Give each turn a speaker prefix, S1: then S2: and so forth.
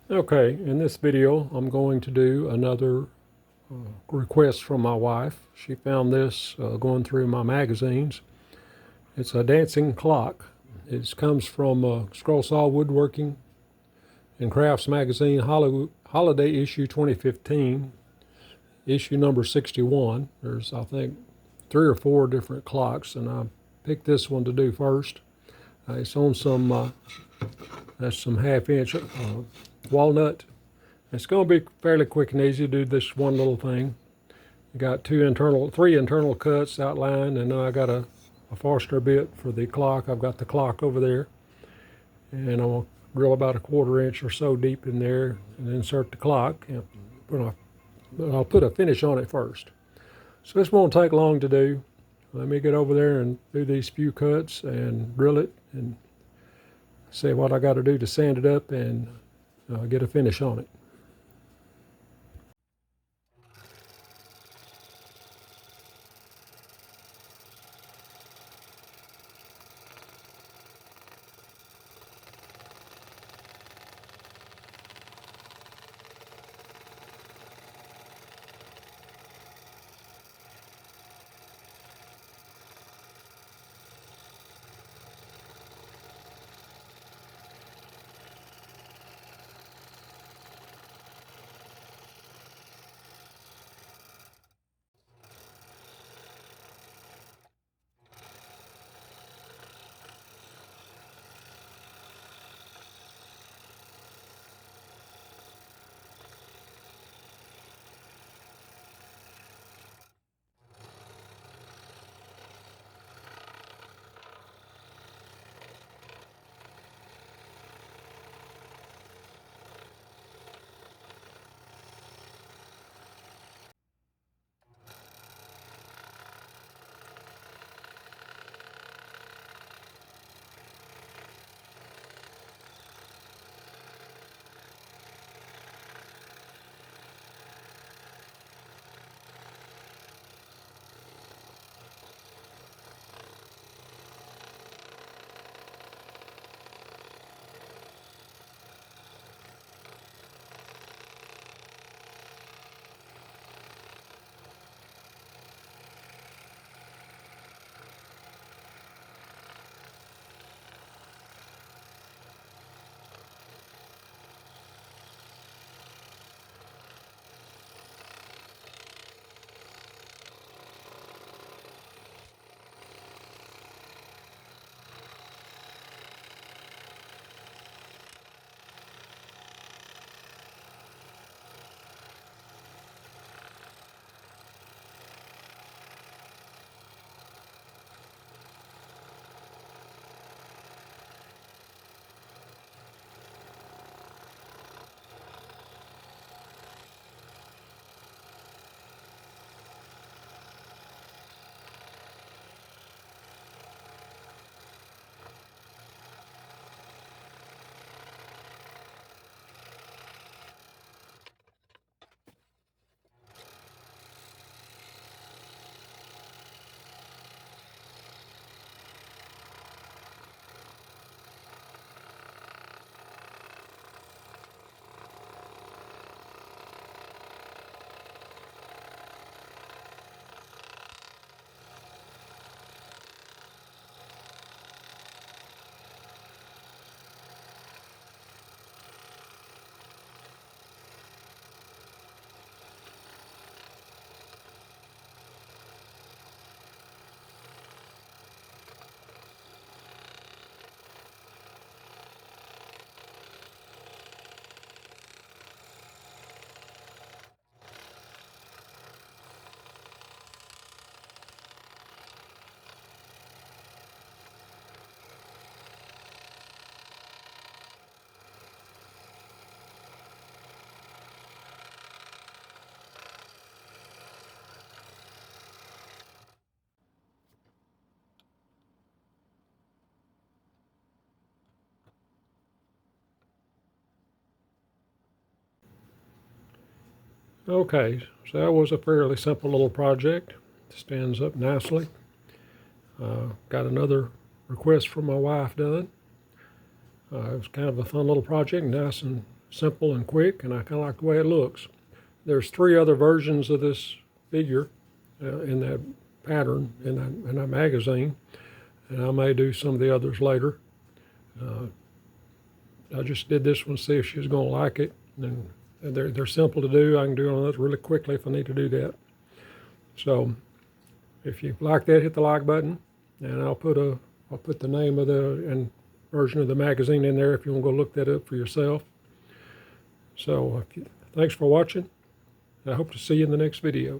S1: Okay, in this video I'm going to do another request from my wife. She found this going through my magazines. It's a dancing clock. It comes from Saw Woodworking and Crafts magazine, Holiday issue 2015, issue number 61. There's, I think, 3 or 4 different clocks, and I picked this one to do first. It's on some that's some half-inch walnut. It's going to be fairly quick and easy to do this one little thing. I got 3 internal cuts outlined, and then I got a Forstner bit for the clock. I've got the clock over there, and I'm going to drill about a 1/4 inch or so deep in there and insert the clock. I'll put a finish on it first. So this won't take long to do. Let me get over there and do these few cuts and drill it and see what I got to do to sand it up and get a finish on it. Okay, so that was a fairly simple little project. Stands up nicely. Got another request from my wife done. It was kind of a fun little project, nice and simple and quick, and I kind of like the way it looks. There's 3 other versions of this figure in that pattern in that magazine, and I may do some of the others later. I just did this one to see if she was going to like it, and they're simple to do. I can do those really quickly if I need to do that. So if you like that, hit the like button, and I'll put the name of the version of the magazine in there if you want to go look that up for yourself. So thanks for watching. I hope to see you in the next video.